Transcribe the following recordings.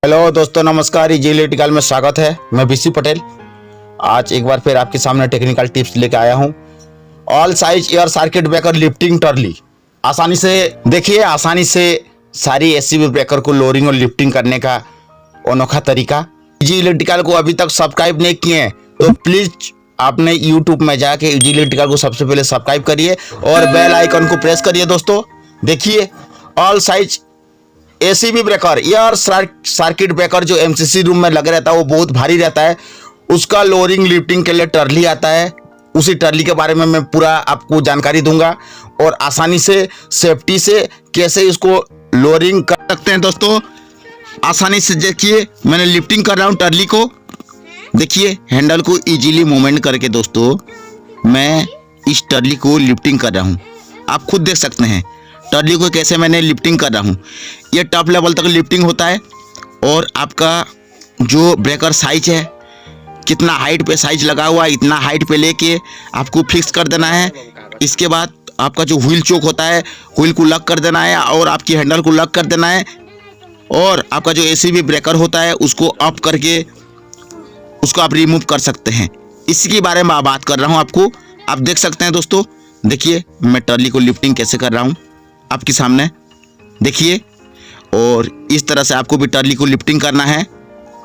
Hello दोस्तों, नमस्कार। Easy electrical में स्वागत है। मैं बीसी पटेल आज एक बार फिर आपके सामने टेक्निकल टिप्स लेकर आया हूं। All size air circuit breaker lifting trolley आसानी से देखिए, आसानी से सारी एसीबी ब्रेकर को लोअरिंग और लिफ्टिंग करने का अनोखा तरीका। इजी इलेक्ट्रिकल को अभी तक सब्सक्राइब नहीं किए हैं तो प्लीज आपने यूट्यूब में जाके इजी इलेक्ट्रिकल को सबसे पहले सब्सक्राइब करिए और बेल आइकन को प्रेस करिए। दोस्तों देखिए, all size ACB breaker air circuit breaker जो एमसीसी रूम में लगे रहता है वो बहुत भारी रहता है, उसका लोअरिंग लिफ्टिंग के लिए टर्ली आता है। उसी टर्ली के बारे में मैं पूरा आपको जानकारी दूंगा और आसानी से सेफ्टी से कैसे इसको लोअरिंग कर सकते हैं। दोस्तों आसानी से देखिए, मैंने लिफ्टिंग कर रहा हूँ टर्ली को। देखिए हैंडल को इजीली मूवमेंट करके दोस्तों मैं इस टर्ली को लिफ्टिंग कर रहा हूँ। आप खुद देख सकते हैं टर्ली को कैसे मैंने लिफ्टिंग कर रहा हूँ। ये टॉप लेवल तक लिफ्टिंग होता है और आपका जो ब्रेकर साइज है, कितना हाइट पे साइज लगा हुआ है, इतना हाइट पे लेके आपको फिक्स कर देना है। इसके बाद आपका जो व्हील चोक होता है, व्हील को लॉक कर देना है और आपकी हैंडल को लॉक कर देना है। और आपका जो एसीबी ब्रेकर होता है उसको अप करके उसको आप रिमूव कर सकते हैं। इसी के बारे में बात कर रहा हूँ आपको। आप देख सकते हैं दोस्तों, देखिए मैं टर्ली को लिफ्टिंग कैसे कर रहा हूँ आपके सामने देखिए। और इस तरह से आपको भी टर्ली को लिफ्टिंग करना है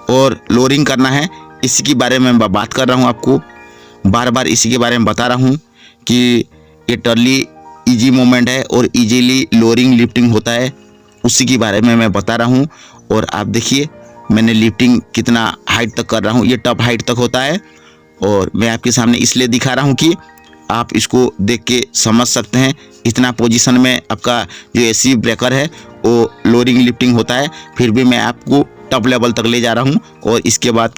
और लोअरिंग करना है। इसी के बारे में मैं बात कर रहा हूँ आपको, बार बार इसी के बारे में बता रहा हूँ कि ये टर्ली इजी मूवमेंट है और इजीली लोअरिंग लिफ्टिंग होता है। उसी के बारे में मैं बता रहा हूँ। और आप देखिए मैंने लिफ्टिंग कितना हाइट तक कर रहा हूँ, ये टॉप हाइट तक होता है। और मैं आपके सामने इसलिए दिखा रहा हूँ कि आप इसको देख के समझ सकते हैं। इतना पोजीशन में आपका जो एसी ब्रेकर है वो लोअरिंग लिफ्टिंग होता है। फिर भी मैं आपको टॉप लेवल तक ले जा रहा हूँ और इसके बाद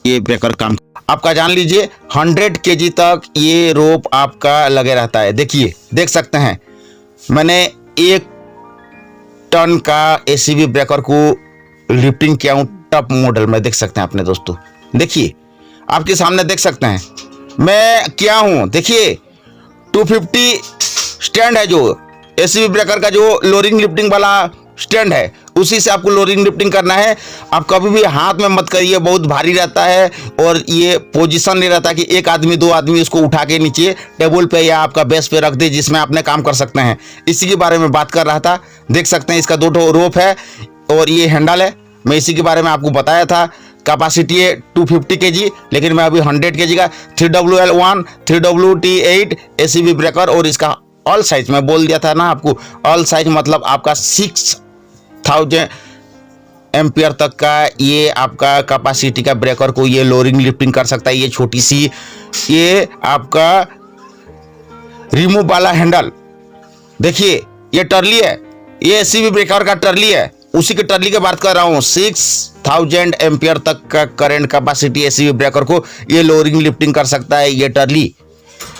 ये ब्रेकर काम आपका जान लीजिए 100 kg तक ये रोप आपका लगे रहता है। देखिए देख सकते हैं मैंने 1 टन का एसीबी ब्रेकर को लिफ्टिंग किया हूँ टॉप मॉडल में। देख सकते हैं अपने दोस्तों, देखिए आपके सामने देख सकते हैं मैं क्या हूँ। देखिए 250 स्टैंड है जो एसीबी ब्रेकर का जो लोअरिंग लिफ्टिंग वाला स्टैंड है, उसी से आपको लोअरिंग लिफ्टिंग करना है। आप कभी भी हाथ में मत करिए, बहुत भारी रहता है और ये पोजीशन नहीं रहता कि एक आदमी दो आदमी इसको उठा के नीचे टेबल पे या आपका बेस पे रख दे जिसमें अपने काम कर सकते हैं। इसी के बारे में बात कर रहा था। देख सकते हैं इसका 2 रोप है और ये हैंडल है। मैं इसी के बारे में आपको बताया था। कैपेसिटी है 250 kg, लेकिन मैं अभी 100 kg का 3WL1 3WT8 एसीबी ब्रेकर और इसका ऑल साइज मैं बोल दिया था ना आपको। ऑल साइज मतलब आपका 6000 एम्पियर तक का ये आपका कैपेसिटी का ब्रेकर को ये लोअरिंग लिफ्टिंग कर सकता है। ये छोटी सी ये आपका रिमूव वाला हैंडल देखिए, ये टर्ली है, ये एसीबी ब्रेकर का टर्ली है। उसी के टर्ली की बात कर रहा हूँ। 6000 एम्पियर तक का करंट कैपेसिटी एसीबी ब्रेकर को ये लोअरिंग लिफ्टिंग कर सकता है। ये टर्ली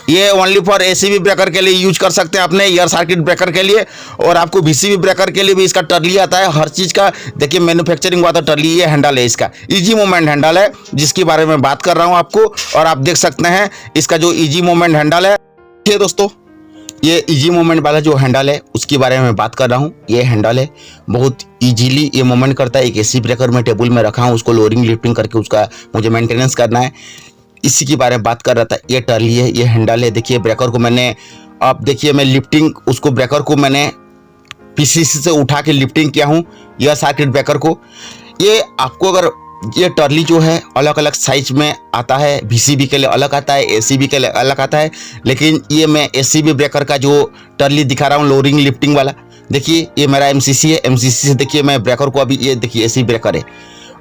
ये ओनली फॉर एसीबी ब्रेकर के लिए यूज कर सकते हैं अपने एयर सर्किट ब्रेकर के लिए। और आपको बीसीबी ब्रेकर के लिए भी इसका टर्ली आता है हर चीज़ का। देखिए मैन्युफैक्चरिंग हुआ था टर्ली। ये हैंडल है, इसका इजी मूवमेंट हैंडल है जिसके बारे में बात कर रहा हूँ आपको। और आप देख सकते हैं इसका जो इजी मूवमेंट हैंडल है। देखिए दोस्तों, ये इजी मूवमेंट वाला जो हैंडल है उसके बारे में बात कर रहा हूँ। ये हैंडल है, बहुत इजीली ये मूवमेंट करता है। एक एसी ब्रेकर में टेबल में रखा हूँ, उसको लोअरिंग लिफ्टिंग करके उसका मुझे मेंटेनेंस करना है। इसी के बारे में बात कर रहा था। ये टर्ली है, ये हैंडल है। देखिए ब्रेकर को मैंने, आप देखिए मैं लिफ्टिंग उसको ब्रेकर को मैंने पीसीसी से उठा के लिफ्टिंग किया हूँ एयर सर्किट ब्रेकर को। ये आपको अगर ये टर्ली जो है अलग अलग साइज में आता है, बीसीबी के लिए अलग आता है, एसीबी के लिए अलग आता है। लेकिन ये मैं एसीबी ब्रेकर का जो टर्ली दिखा रहा हूँ लोअरिंग लिफ्टिंग वाला, देखिए ये मेरा एमसीसी है। एमसीसी से देखिए मैं ब्रेकर को अभी, ये देखिए एसी ब्रेकर है,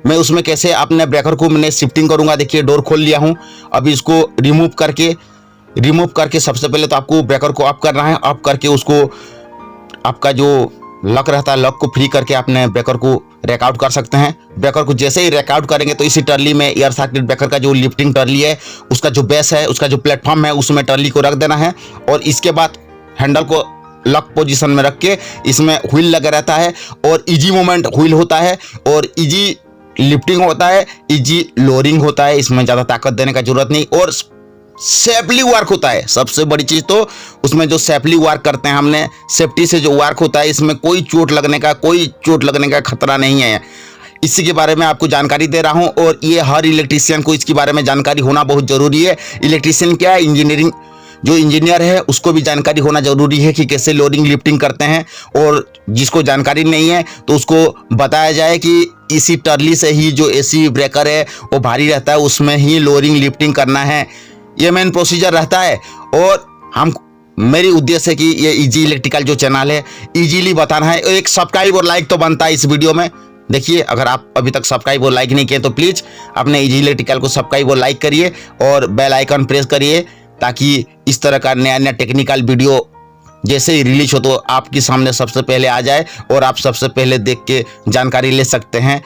मैं उसमें कैसे अपने ब्रेकर को मैंने शिफ्टिंग करूँगा। देखिए डोर खोल लिया हूँ। अभी इसको रिमूव करके सबसे पहले तो आपको ब्रेकर को अप करना है। अप करके उसको आपका जो लॉक रहता है, लॉक को फ्री करके अपने ब्रेकर को रैक आउट कर सकते हैं। ब्रेकर को जैसे ही रैक आउट करेंगे तो इसी टर्ली में एयर सर्किट ब्रेकर का जो लिफ्टिंग टर्ली है, उसका जो बेस है, उसका जो प्लेटफॉर्म है, उसमें टर्ली को रख देना है। और इसके बाद हैंडल को लॉक पोजीशन में रख के इसमें व्हील लगा रहता है और इजी मूवमेंट व्हील होता है और इजी लिफ्टिंग होता है, इजी लोअरिंग होता है। इसमें ज़्यादा ताकत देने का जरूरत नहीं और सेफली वर्क होता है। सबसे बड़ी चीज़ तो उसमें जो सेफली वर्क करते हैं हमने, सेफ्टी से जो वर्क होता है, इसमें कोई चोट लगने का खतरा नहीं है। इसी के बारे में आपको जानकारी दे रहा हूं। और ये हर इलेक्ट्रीशियन को इसके बारे में जानकारी होना बहुत ज़रूरी है। इलेक्ट्रीशियन क्या है, इंजीनियरिंग जो इंजीनियर है उसको भी जानकारी होना ज़रूरी है कि कैसे लोडिंग लिफ्टिंग करते हैं। और जिसको जानकारी नहीं है तो उसको बताया जाए कि इसी टर्ली से ही जो एसी ब्रेकर है वो भारी रहता है, उसमें ही लोडिंग लिफ्टिंग करना है। ये मेन प्रोसीजर रहता है। और मेरी उद्देश्य है कि ये इजी इलेक्ट्रिकल जो चैनल है इजीली बताना है। एक सब्सक्राइब और लाइक तो बनता है इस वीडियो में। देखिए, अगर आप अभी तक सब्सक्राइब और लाइक नहीं किए तो प्लीज़ अपने इजी इलेक्ट्रिकल को सब्सक्राइब और लाइक करिए और बेल आइकन प्रेस करिए, ताकि इस तरह का नया नया टेक्निकल वीडियो जैसे ही रिलीज हो तो आपके सामने सबसे पहले आ जाए और आप सबसे पहले देख के जानकारी ले सकते हैं।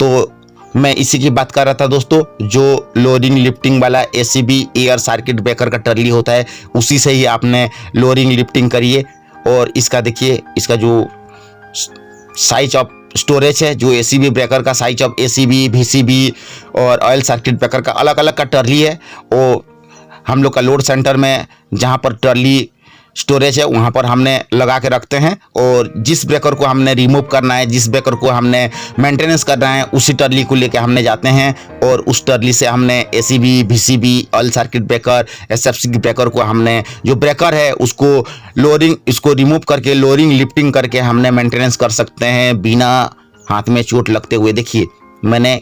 तो मैं इसी की बात कर रहा था दोस्तों, जो लोडिंग लिफ्टिंग वाला एसीबी एयर सर्किट ब्रेकर का टर्ली होता है उसी से ही आपने लोडिंग लिफ्टिंग करिए। और इसका देखिए, इसका जो साइज ऑफ स्टोरेज है, जो एसीबी ब्रेकर का साइज ऑफ एसीबी, वीसीबी और ऑयल सर्किट ब्रेकर का अलग अलग का टर्ली है। वो हम लोग का लोड सेंटर में जहाँ पर टर्ली स्टोरेज है वहाँ पर हमने लगा के रखते हैं। और जिस ब्रेकर को हमने रिमूव करना है, जिस ब्रेकर को हमने मेंटेनेंस करना है, उसी टर्ली को लेके हमने जाते हैं और उस टर्ली से हमने ACB, VCB, oil circuit breaker, SFC breaker को हमने जो ब्रेकर है उसको लोडिंग, इसको रिमूव करके लोडिंग लिफ्टिंग करके हमने मेंटेनेंस कर सकते हैं बिना हाथ में चोट लगते हुए। देखिए, मैंने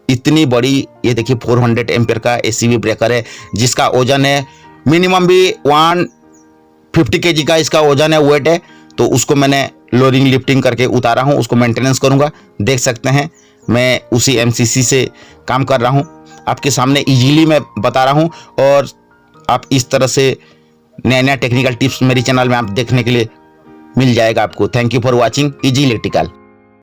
इतनी बड़ी, ये देखिए 400 एम्पियर का एसीबी ब्रेकर है जिसका वजन है मिनिमम भी 150 kg का इसका वजन है, वेट है। तो उसको मैंने लोडिंग लिफ्टिंग करके उतारा हूँ, उसको मेंटेनेंस करूँगा। देख सकते हैं मैं उसी एमसीसी से काम कर रहा हूँ, आपके सामने इजीली मैं बता रहा हूँ। और आप इस तरह से नया नया टेक्निकल टिप्स मेरे चैनल में आप देखने के लिए मिल जाएगा आपको। Thank you for watching easy electrical.